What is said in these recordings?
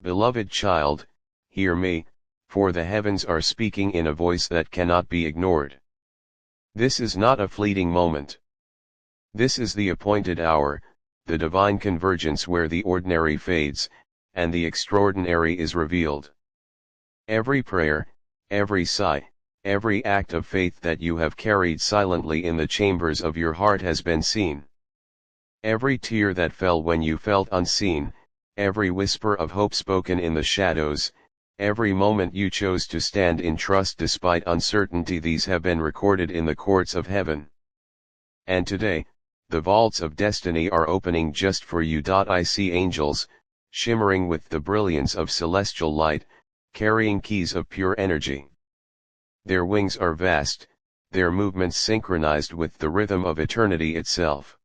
Beloved child, hear me, for the heavens are speaking in a voice that cannot be ignored. This is not a fleeting moment. This is the appointed hour, the divine convergence where the ordinary fades, and the extraordinary is revealed. Every prayer, every sigh, every act of faith that you have carried silently in the chambers of your heart has been seen. Every tear that fell when you felt unseen, every whisper of hope spoken in the shadows, every moment you chose to stand in trust despite uncertainty, these have been recorded in the courts of heaven. And today, the vaults of destiny are opening just for you. I see angels, shimmering with the brilliance of celestial light, carrying keys of pure energy. Their wings are vast, their movements synchronized with the rhythm of eternity itself.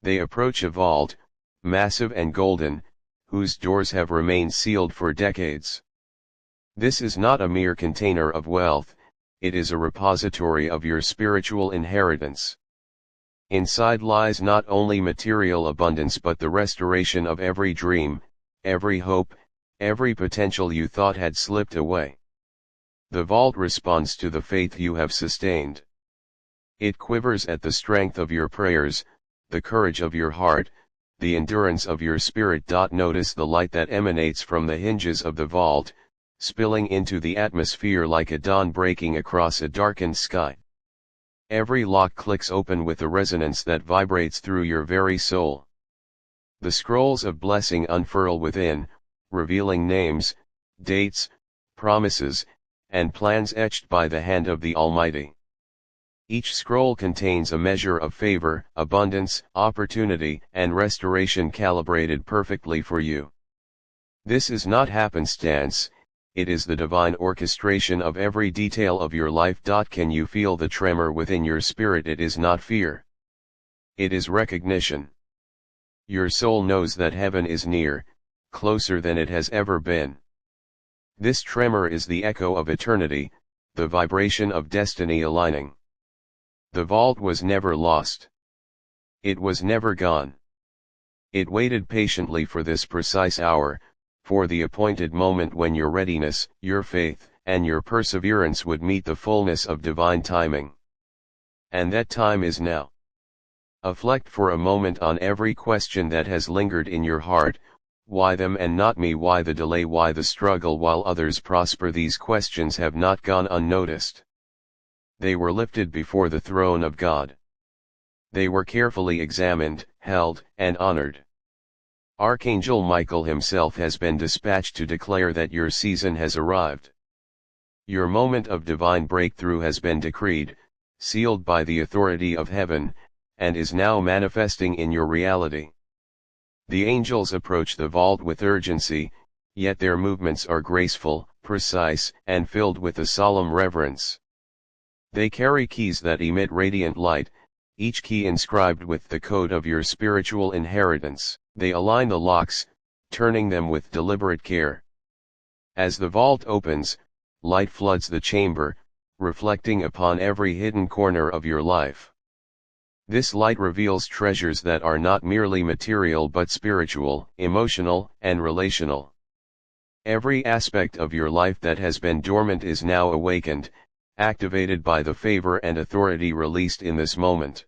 They approach a vault, massive and golden, whose doors have remained sealed for decades. This is not a mere container of wealth, it is a repository of your spiritual inheritance. Inside lies not only material abundance but the restoration of every dream, every hope, every potential you thought had slipped away. The vault responds to the faith you have sustained. It quivers at the strength of your prayers, the courage of your heart, the endurance of your spirit. Notice the light that emanates from the hinges of the vault, spilling into the atmosphere like a dawn breaking across a darkened sky. Every lock clicks open with a resonance that vibrates through your very soul. The scrolls of blessing unfurl within, revealing names, dates, promises, and plans etched by the hand of the Almighty. Each scroll contains a measure of favor, abundance, opportunity, and restoration calibrated perfectly for you. This is not happenstance, it is the divine orchestration of every detail of your life. Can you feel the tremor within your spirit? It is not fear. It is recognition. Your soul knows that heaven is near, closer than it has ever been. This tremor is the echo of eternity, the vibration of destiny aligning. The vault was never lost. It was never gone. It waited patiently for this precise hour, for the appointed moment when your readiness, your faith, and your perseverance would meet the fullness of divine timing. And that time is now. Reflect for a moment on every question that has lingered in your heart. Why them and not me? Why the delay? Why the struggle while others prosper? These questions have not gone unnoticed. They were lifted before the throne of God. They were carefully examined, held, and honored. Archangel Michael himself has been dispatched to declare that your season has arrived. Your moment of divine breakthrough has been decreed, sealed by the authority of heaven, and is now manifesting in your reality. The angels approach the vault with urgency, yet their movements are graceful, precise, and filled with a solemn reverence. They carry keys that emit radiant light, each key inscribed with the code of your spiritual inheritance. They align the locks, turning them with deliberate care. As the vault opens, light floods the chamber, reflecting upon every hidden corner of your life. This light reveals treasures that are not merely material but spiritual, emotional, and relational. Every aspect of your life that has been dormant is now awakened, activated by the favor and authority released in this moment.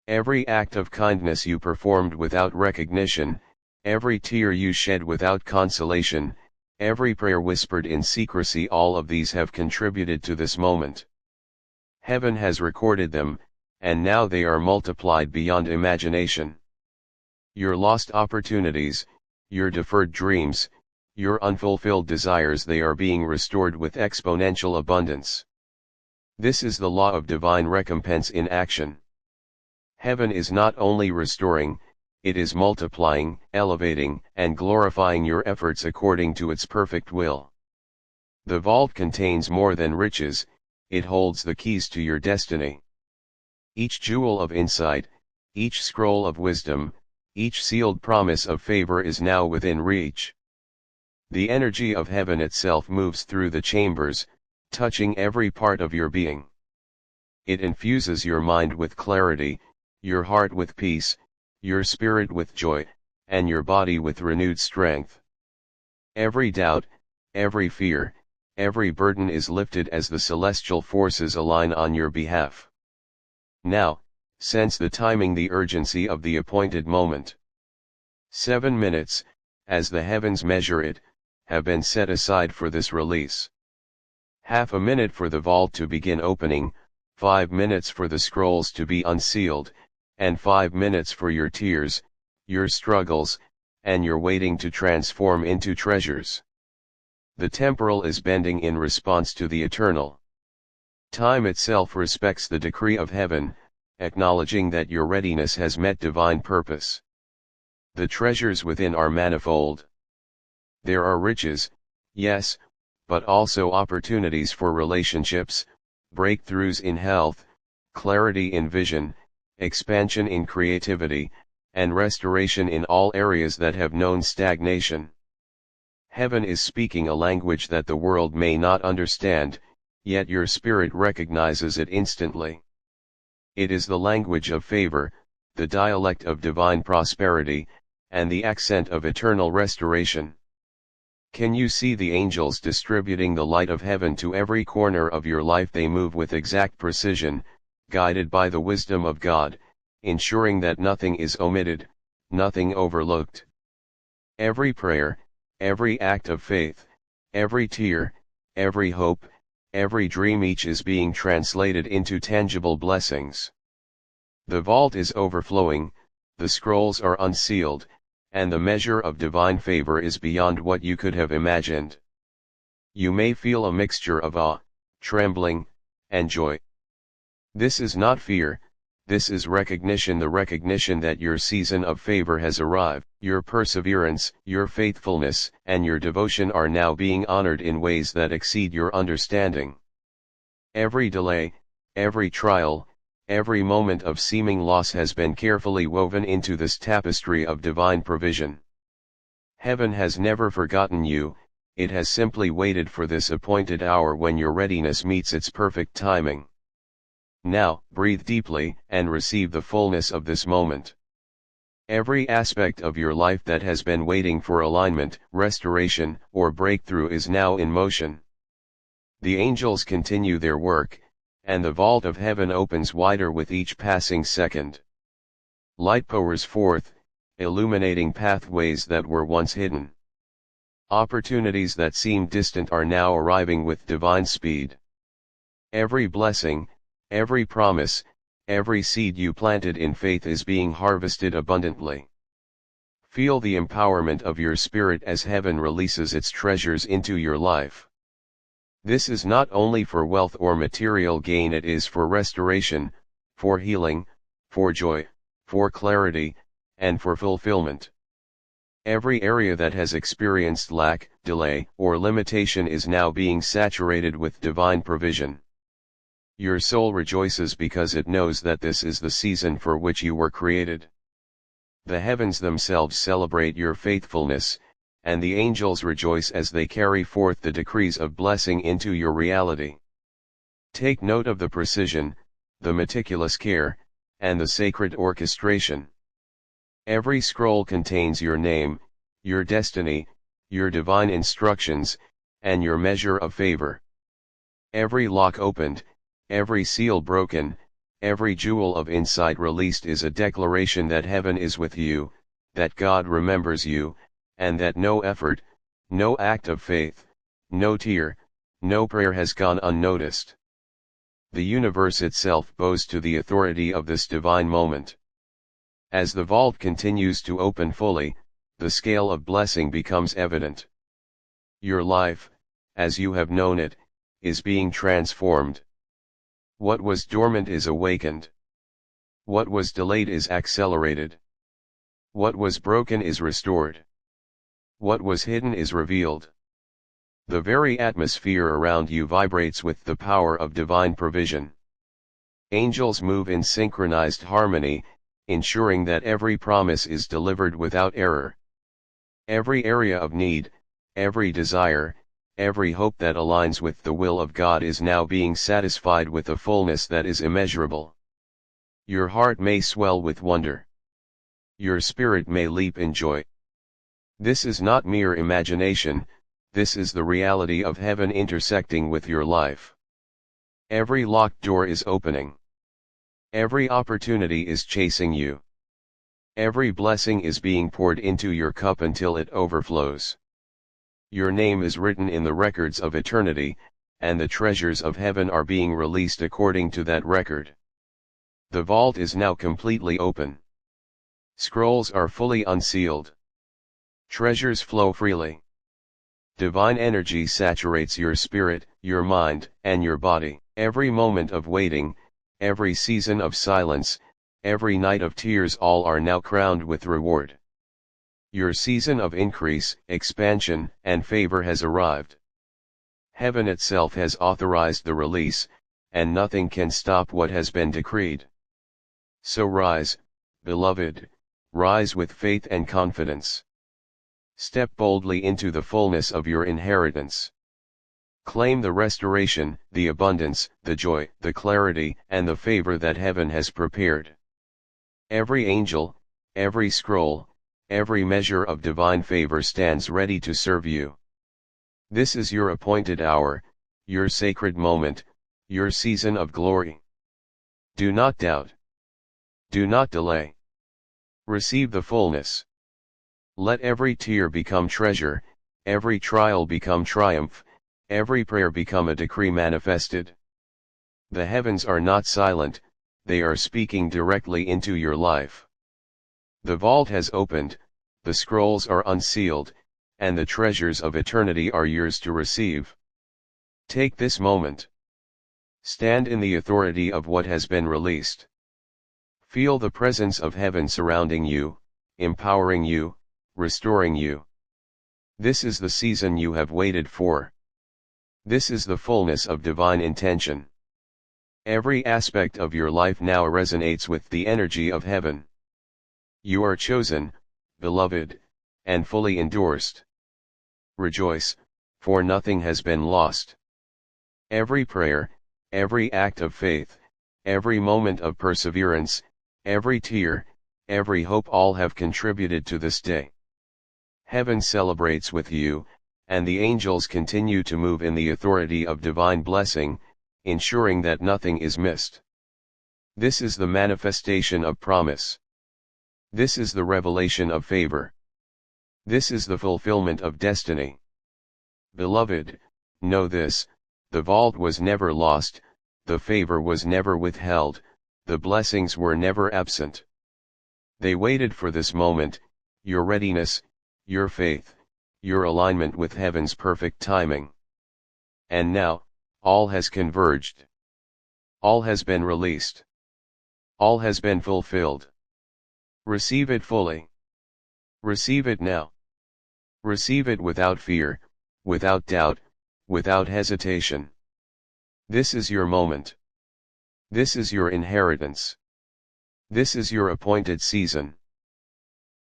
Every act of kindness you performed without recognition, every tear you shed without consolation, every prayer whispered in secrecy, all of these have contributed to this moment. Heaven has recorded them, and now they are multiplied beyond imagination. Your lost opportunities, your deferred dreams, your unfulfilled desires, they are being restored with exponential abundance. This is the law of divine recompense in action. Heaven is not only restoring, it is multiplying, elevating, and glorifying your efforts according to its perfect will. The vault contains more than riches, it holds the keys to your destiny. Each jewel of insight, each scroll of wisdom, each sealed promise of favor is now within reach. The energy of heaven itself moves through the chambers, touching every part of your being. It infuses your mind with clarity, your heart with peace, your spirit with joy, and your body with renewed strength. Every doubt, every fear, every burden is lifted as the celestial forces align on your behalf. Now, sense the timing, the urgency of the appointed moment. 7 minutes, as the heavens measure it, have been set aside for this release. Half a minute for the vault to begin opening, 5 minutes for the scrolls to be unsealed, and 5 minutes for your tears, your struggles, and your waiting to transform into treasures. The temporal is bending in response to the eternal. Time itself respects the decree of heaven, acknowledging that your readiness has met divine purpose. The treasures within are manifold. There are riches, yes, but also opportunities for relationships, breakthroughs in health, clarity in vision, expansion in creativity, and restoration in all areas that have known stagnation. Heaven is speaking a language that the world may not understand, yet your spirit recognizes it instantly. It is the language of favor, the dialect of divine prosperity, and the accent of eternal restoration. Can you see the angels distributing the light of heaven to every corner of your life? They move with exact precision, guided by the wisdom of God, ensuring that nothing is omitted, nothing overlooked. Every prayer, every act of faith, every tear, every hope, every dream, each is being translated into tangible blessings. The vault is overflowing, the scrolls are unsealed, and the measure of divine favor is beyond what you could have imagined. You may feel a mixture of awe, trembling, and joy. This is not fear, this is recognition, the recognition that your season of favor has arrived. Your perseverance, your faithfulness, and your devotion are now being honored in ways that exceed your understanding. Every delay, every trial, every moment of seeming loss has been carefully woven into this tapestry of divine provision. Heaven has never forgotten you, it has simply waited for this appointed hour when your readiness meets its perfect timing. Now, breathe deeply, and receive the fullness of this moment. Every aspect of your life that has been waiting for alignment, restoration, or breakthrough is now in motion. The angels continue their work, and the vault of heaven opens wider with each passing second. Light pours forth, illuminating pathways that were once hidden. Opportunities that seemed distant are now arriving with divine speed. Every blessing, every promise, every seed you planted in faith is being harvested abundantly. Feel the empowerment of your spirit as heaven releases its treasures into your life. This is not only for wealth or material gain, it is for restoration, for healing, for joy, for clarity, and for fulfillment. Every area that has experienced lack, delay, or limitation is now being saturated with divine provision. Your soul rejoices because it knows that this is the season for which you were created. The heavens themselves celebrate your faithfulness, and the angels rejoice as they carry forth the decrees of blessing into your reality. Take note of the precision, the meticulous care, and the sacred orchestration. Every scroll contains your name, your destiny, your divine instructions, and your measure of favor. Every lock opened, every seal broken, every jewel of insight released is a declaration that heaven is with you, that God remembers you, and that no effort, no act of faith, no tear, no prayer has gone unnoticed. The universe itself bows to the authority of this divine moment. As the vault continues to open fully, the scale of blessing becomes evident. Your life, as you have known it, is being transformed. What was dormant is awakened. What was delayed is accelerated. What was broken is restored. What was hidden is revealed. The very atmosphere around you vibrates with the power of divine provision. Angels move in synchronized harmony, ensuring that every promise is delivered without error. Every area of need, every desire, every hope that aligns with the will of God is now being satisfied with a fullness that is immeasurable. Your heart may swell with wonder. Your spirit may leap in joy. This is not mere imagination, this is the reality of heaven intersecting with your life. Every locked door is opening. Every opportunity is chasing you. Every blessing is being poured into your cup until it overflows. Your name is written in the records of eternity, and the treasures of heaven are being released according to that record. The vault is now completely open. Scrolls are fully unsealed. Treasures flow freely. Divine energy saturates your spirit, your mind, and your body. Every moment of waiting, every season of silence, every night of tears, all are now crowned with reward. Your season of increase, expansion, and favor has arrived. Heaven itself has authorized the release, and nothing can stop what has been decreed. So rise, beloved, rise with faith and confidence. Step boldly into the fullness of your inheritance. Claim the restoration, the abundance, the joy, the clarity, and the favor that heaven has prepared. Every angel, every scroll, every measure of divine favor stands ready to serve you. This is your appointed hour, your sacred moment, your season of glory. Do not doubt. Do not delay. Receive the fullness. Let every tear become treasure, every trial become triumph, every prayer become a decree manifested. The heavens are not silent, they are speaking directly into your life. The vault has opened, the scrolls are unsealed, and the treasures of eternity are yours to receive. Take this moment. Stand in the authority of what has been released. Feel the presence of heaven surrounding you, empowering you, restoring you. This is the season you have waited for. This is the fullness of divine intention. Every aspect of your life now resonates with the energy of heaven. You are chosen, beloved, and fully endorsed. Rejoice, for nothing has been lost. Every prayer, every act of faith, every moment of perseverance, every tear, every hope, all have contributed to this day. Heaven celebrates with you, and the angels continue to move in the authority of divine blessing, ensuring that nothing is missed. This is the manifestation of promise. This is the revelation of favor. This is the fulfillment of destiny. Beloved, know this, the vault was never lost, the favor was never withheld, the blessings were never absent. They waited for this moment, your readiness, your faith, your alignment with heaven's perfect timing. And now, all has converged. All has been released. All has been fulfilled. Receive it fully. Receive it now. Receive it without fear, without doubt, without hesitation. This is your moment. This is your inheritance. This is your appointed season.